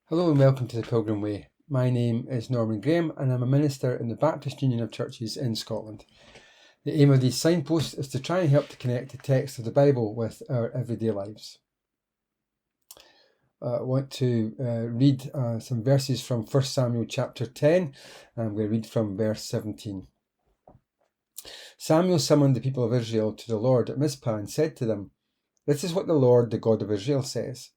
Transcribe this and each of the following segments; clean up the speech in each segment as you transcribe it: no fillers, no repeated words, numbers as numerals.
Hello and welcome to the Pilgrim Way. My name is Norman Graham and I'm a minister in the Baptist Union of Churches in Scotland. The aim of these signposts is to try and help to connect the text of the Bible with our everyday lives. I want to read some verses from 1 Samuel chapter 10. I'm going to read from verse 17. Samuel summoned the people of Israel to the Lord at Mizpah and said to them, "This is what the Lord, the God of Israel, says.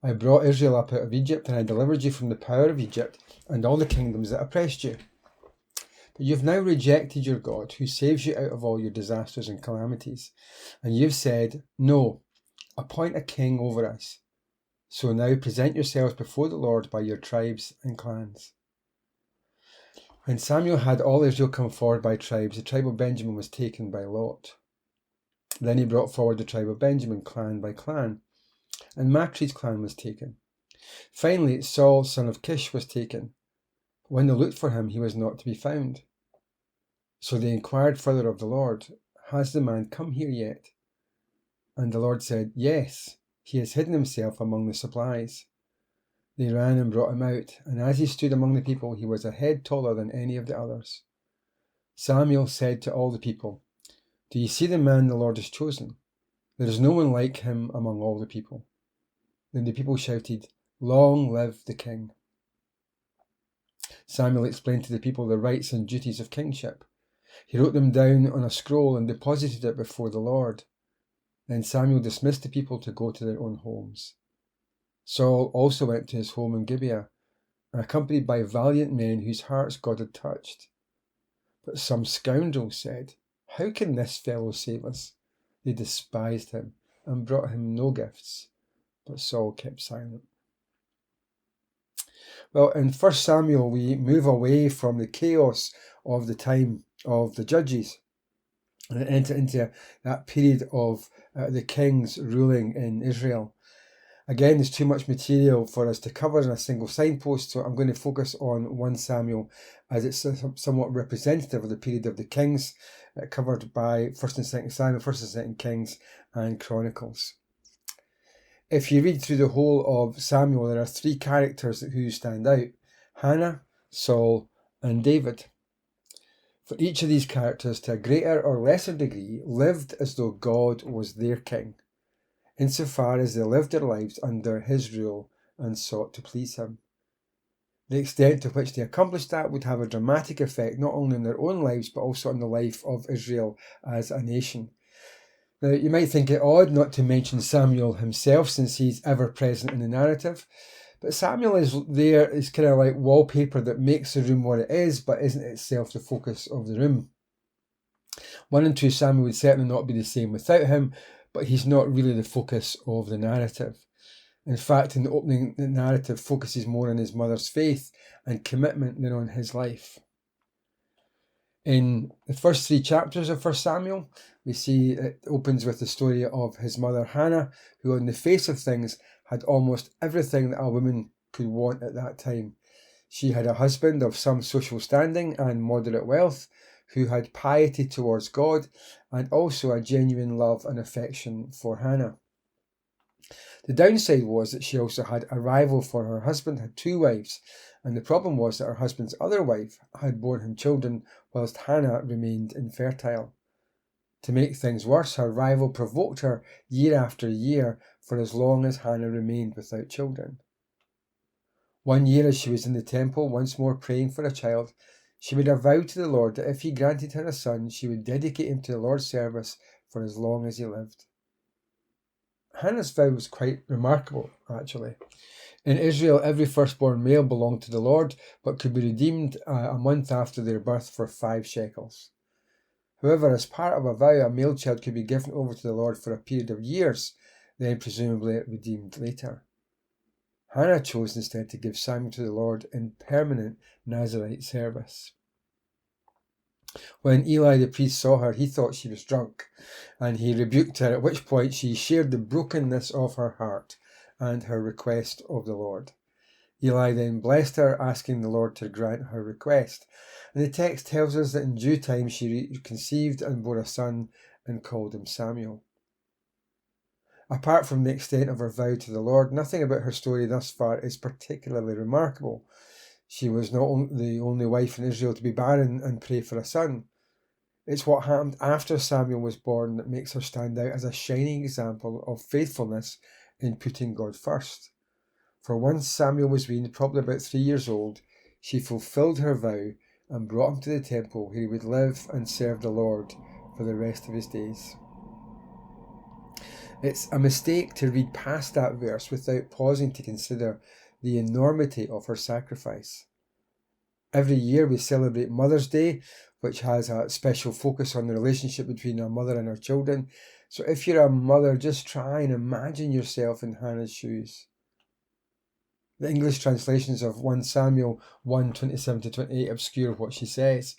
I brought Israel up out of Egypt, and I delivered you from the power of Egypt and all the kingdoms that oppressed you. But you have now rejected your God, who saves you out of all your disasters and calamities. And you have said, 'No, appoint a king over us.' So now present yourselves before the Lord by your tribes and clans." When Samuel had all Israel come forward by tribes, the tribe of Benjamin was taken by lot. Then he brought forward the tribe of Benjamin, clan by clan, and Matri's clan was taken. Finally, Saul, son of Kish, was taken. When they looked for him, he was not to be found. So they inquired further of the Lord, "Has the man come here yet?" And the Lord said, "Yes, he has hidden himself among the supplies." They ran and brought him out, and as he stood among the people, he was a head taller than any of the others. Samuel said to all the people, "Do you see the man the Lord has chosen? There is no one like him among all the people." Then the people shouted, "Long live the king." Samuel explained to the people the rights and duties of kingship. He wrote them down on a scroll and deposited it before the Lord. Then Samuel dismissed the people to go to their own homes. Saul also went to his home in Gibeah, accompanied by valiant men whose hearts God had touched. But some scoundrels said, "How can this fellow save us?" They despised him and brought him no gifts, but Saul kept silent. Well, in 1 Samuel, we move away from the chaos of the time of the judges and enter into that period of the kings ruling in Israel. Again, there's too much material for us to cover in a single signpost, so I'm going to focus on 1 Samuel as it's somewhat representative of the period of the kings covered by 1st and 2nd Samuel, 1st and 2nd Kings and Chronicles. If you read through the whole of Samuel, there are three characters who stand out: Hannah, Saul, and David. For each of these characters, to a greater or lesser degree, lived as though God was their king, insofar as they lived their lives under his rule and sought to please him. The extent to which they accomplished that would have a dramatic effect not only on their own lives, but also on the life of Israel as a nation. Now, you might think it odd not to mention Samuel himself, since he's ever present in the narrative, but Samuel is kind of like wallpaper that makes the room what it is, but isn't itself the focus of the room. 1 and 2 Samuel would certainly not be the same without him, but he's not really the focus of the narrative. In fact, in the opening, the narrative focuses more on his mother's faith and commitment than on his life. In the first 3 chapters of 1 Samuel, we see it opens with the story of his mother Hannah, who on the face of things had almost everything that a woman could want at that time. She had a husband of some social standing and moderate wealth, who had piety towards God and also a genuine love and affection for Hannah. The downside was that she also had a rival, for her husband had 2 wives, and the problem was that her husband's other wife had borne him children whilst Hannah remained infertile. To make things worse, her rival provoked her year after year for as long as Hannah remained without children. One year, as she was in the temple once more praying for a child, she made a vow to the Lord that if he granted her a son, she would dedicate him to the Lord's service for as long as he lived. Hannah's vow was quite remarkable, actually. In Israel, every firstborn male belonged to the Lord, but could be redeemed a month after their birth for 5 shekels. However, as part of a vow, a male child could be given over to the Lord for a period of years, then presumably redeemed later. Hannah chose instead to give Samuel to the Lord in permanent Nazirite service. When Eli the priest saw her, he thought she was drunk, and he rebuked her, at which point she shared the brokenness of her heart and her request of the Lord. Eli then blessed her, asking the Lord to grant her request. And the text tells us that in due time she conceived and bore a son and called him Samuel. Apart from the extent of her vow to the Lord, nothing about her story thus far is particularly remarkable. She was not the only wife in Israel to be barren and pray for a son. It's what happened after Samuel was born that makes her stand out as a shining example of faithfulness in putting God first. For once Samuel was weaned, probably about 3 years old, she fulfilled her vow and brought him to the temple where he would live and serve the Lord for the rest of his days. It's a mistake to read past that verse without pausing to consider the enormity of her sacrifice. Every year we celebrate Mother's Day, which has a special focus on the relationship between a mother and her children. So if you're a mother, just try and imagine yourself in Hannah's shoes. The English translations of 1 Samuel 1:27-28 obscure what she says,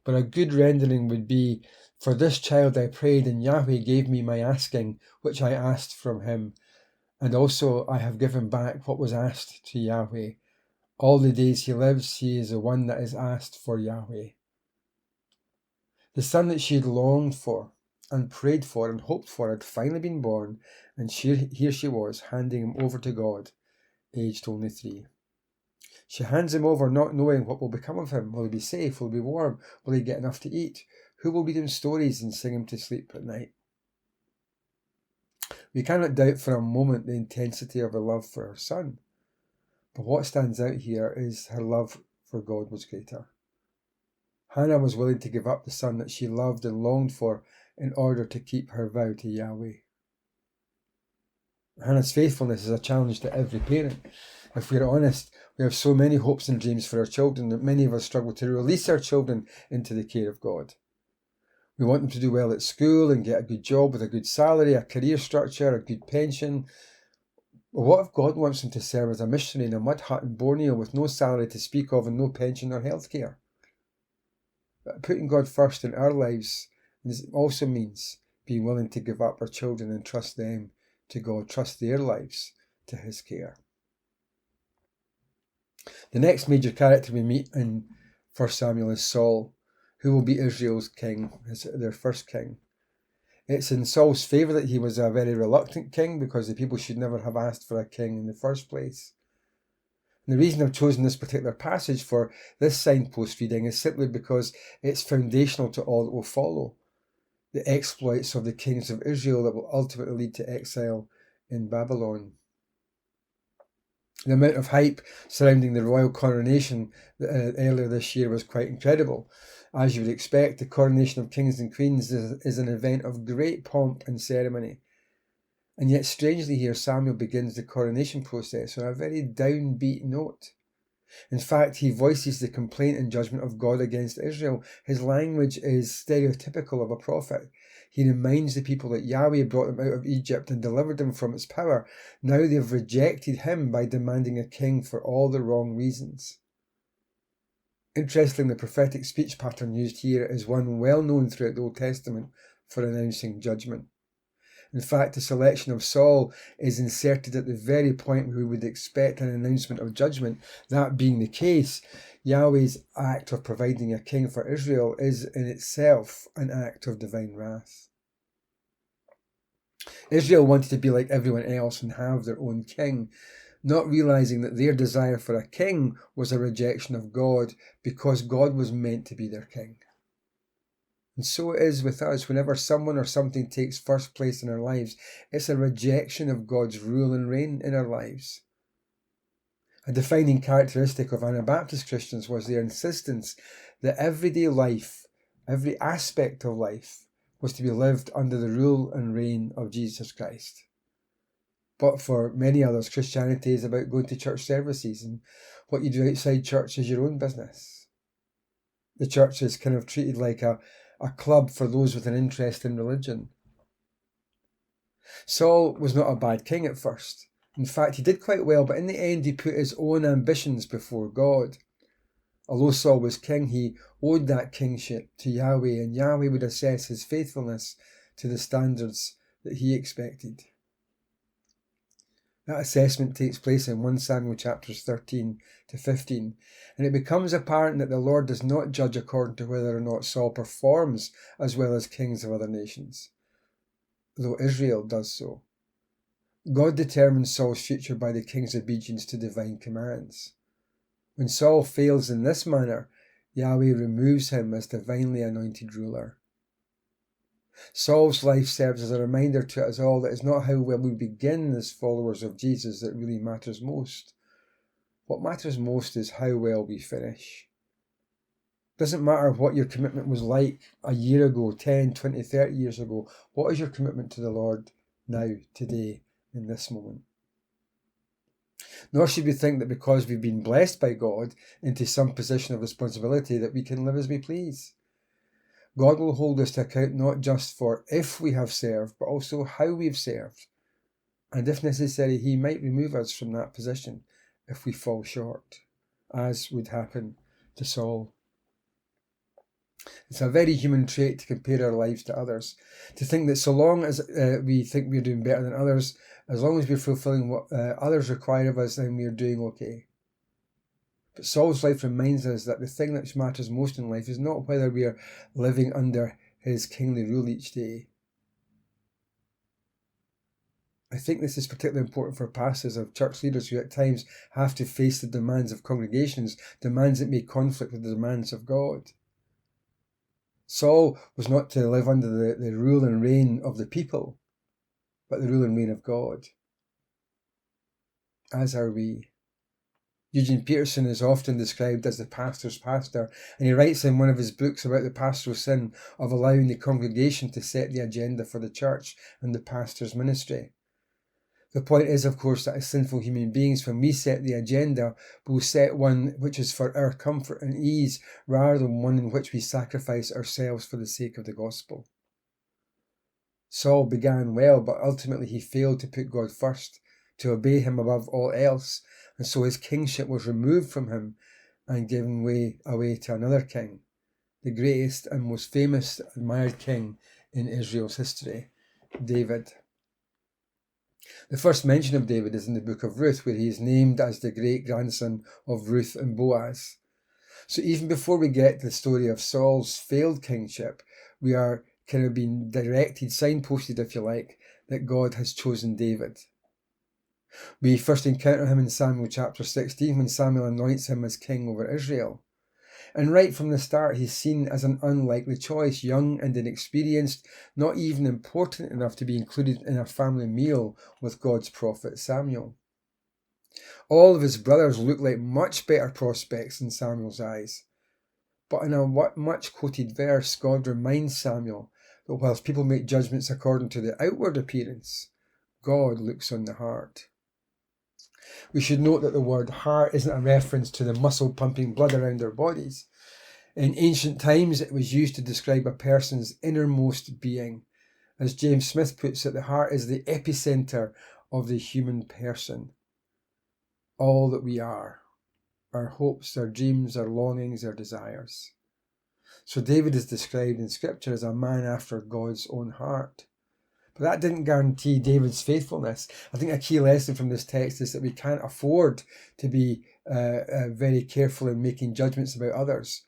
but a good rendering would be, "For this child I prayed, and Yahweh gave me my asking, which I asked from him. And also I have given back what was asked to Yahweh. All the days he lives, he is the one that is asked for Yahweh." The son that she had longed for and prayed for and hoped for had finally been born, and here she was, handing him over to God, aged only 3. She hands him over not knowing what will become of him. Will he be safe? Will he be warm? Will he get enough to eat? Who will read him stories and sing him to sleep at night? We cannot doubt for a moment the intensity of her love for her son. But what stands out here is her love for God was greater. Hannah was willing to give up the son that she loved and longed for in order to keep her vow to Yahweh. Hannah's faithfulness is a challenge to every parent. If we're honest, we have so many hopes and dreams for our children that many of us struggle to release our children into the care of God. We want them to do well at school and get a good job with a good salary, a career structure, a good pension. But what if God wants them to serve as a missionary in a mud hut in Borneo with no salary to speak of and no pension or health care? Putting God first in our lives also means being willing to give up our children and trust them to God, trust their lives to his care. The next major character we meet in 1 Samuel is Saul, who will be Israel's king, their first king. It's in Saul's favour that he was a very reluctant king, because the people should never have asked for a king in the first place. And the reason I've chosen this particular passage for this signpost reading is simply because it's foundational to all that will follow, the exploits of the kings of Israel that will ultimately lead to exile in Babylon. The amount of hype surrounding the royal coronation earlier this year was quite incredible. As you would expect, the coronation of kings and queens is an event of great pomp and ceremony. And yet, strangely here, Samuel begins the coronation process on a very downbeat note. In fact, he voices the complaint and judgment of God against Israel. His language is stereotypical of a prophet. He reminds the people that Yahweh brought them out of Egypt and delivered them from its power. Now they've rejected him by demanding a king for all the wrong reasons. Interestingly, the prophetic speech pattern used here is one well known throughout the Old Testament for announcing judgment. In fact, the selection of Saul is inserted at the very point where we would expect an announcement of judgment. That being the case, Yahweh's act of providing a king for Israel is in itself an act of divine wrath. Israel wanted to be like everyone else and have their own king, not realizing that their desire for a king was a rejection of God, because God was meant to be their king. And so it is with us. Whenever someone or something takes first place in our lives, it's a rejection of God's rule and reign in our lives. A defining characteristic of Anabaptist Christians was their insistence that everyday life, every aspect of life, was to be lived under the rule and reign of Jesus Christ. But for many others, Christianity is about going to church services, and what you do outside church is your own business. The church is kind of treated like a club for those with an interest in religion. Saul was not a bad king at first. In fact, he did quite well, but in the end he put his own ambitions before God. Although Saul was king, he owed that kingship to Yahweh, and Yahweh would assess his faithfulness to the standards that he expected. That assessment takes place in 1 Samuel chapters 13 to 15, and it becomes apparent that the Lord does not judge according to whether or not Saul performs as well as kings of other nations, though Israel does so. God determines Saul's future by the king's obedience to divine commands. When Saul fails in this manner, Yahweh removes him as divinely anointed ruler. Saul's life serves as a reminder to us all that it's not how well we begin as followers of Jesus that really matters most. What matters most is how well we finish. It doesn't matter what your commitment was like a year ago, 10, 20, 30 years ago. What is your commitment to the Lord now, today, in this moment? Nor should we think that because we've been blessed by God into some position of responsibility that we can live as we please. God will hold us to account not just for if we have served, but also how we've served. And if necessary, he might remove us from that position if we fall short, as would happen to Saul. It's a very human trait to compare our lives to others, to think that so long as we think we're doing better than others, as long as we're fulfilling what others require of us, then we're doing okay. But Saul's life reminds us that the thing that matters most in life is not whether we are living under his kingly rule each day. I think this is particularly important for pastors of church leaders who at times have to face the demands of congregations, demands that may conflict with the demands of God. Saul was not to live under the rule and reign of the people, but the rule and reign of God. As are we. Eugene Peterson is often described as the pastor's pastor, and he writes in one of his books about the pastoral sin of allowing the congregation to set the agenda for the church and the pastor's ministry. The point is, of course, that as sinful human beings, when we set the agenda, we'll set one which is for our comfort and ease, rather than one in which we sacrifice ourselves for the sake of the gospel. Saul began well, but ultimately he failed to put God first, to obey him above all else, and so his kingship was removed from him and given away to another king, the greatest and most famous admired king in Israel's history, David. The first mention of David is in the book of Ruth, where he is named as the great-grandson of Ruth and Boaz. So even before we get to the story of Saul's failed kingship, we are kind of being directed, signposted if you like, that God has chosen David. We first encounter him in Samuel chapter 16 when Samuel anoints him as king over Israel. And right from the start, he's seen as an unlikely choice, young and inexperienced, not even important enough to be included in a family meal with God's prophet Samuel. All of his brothers look like much better prospects in Samuel's eyes. But in a much quoted verse, God reminds Samuel that whilst people make judgments according to the outward appearance, God looks on the heart. We should note that the word heart isn't a reference to the muscle pumping blood around our bodies. In ancient times, it was used to describe a person's innermost being. As James Smith puts it, the heart is the epicenter of the human person. All that we are, our hopes, our dreams, our longings, our desires. So David is described in Scripture as a man after God's own heart. But that didn't guarantee David's faithfulness. I think a key lesson from this text is that we can't afford to be very careful in making judgments about others.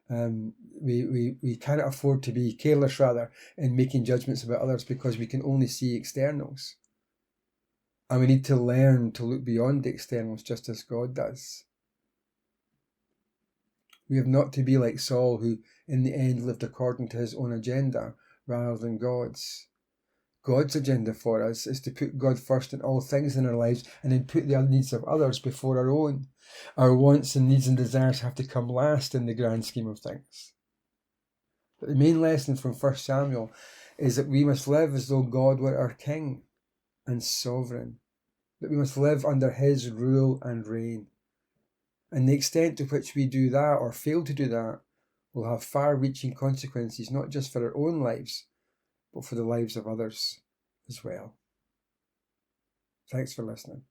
We cannot afford to be careless, rather, in making judgments about others because we can only see externals. And we need to learn to look beyond the externals just as God does. We have not to be like Saul, who in the end lived according to his own agenda rather than God's. God's agenda for us is to put God first in all things in our lives and then put the needs of others before our own. Our wants and needs and desires have to come last in the grand scheme of things. But the main lesson from 1 Samuel is that we must live as though God were our king and sovereign, that we must live under his rule and reign. And the extent to which we do that or fail to do that will have far-reaching consequences, not just for our own lives, but for the lives of others as well. Thanks for listening.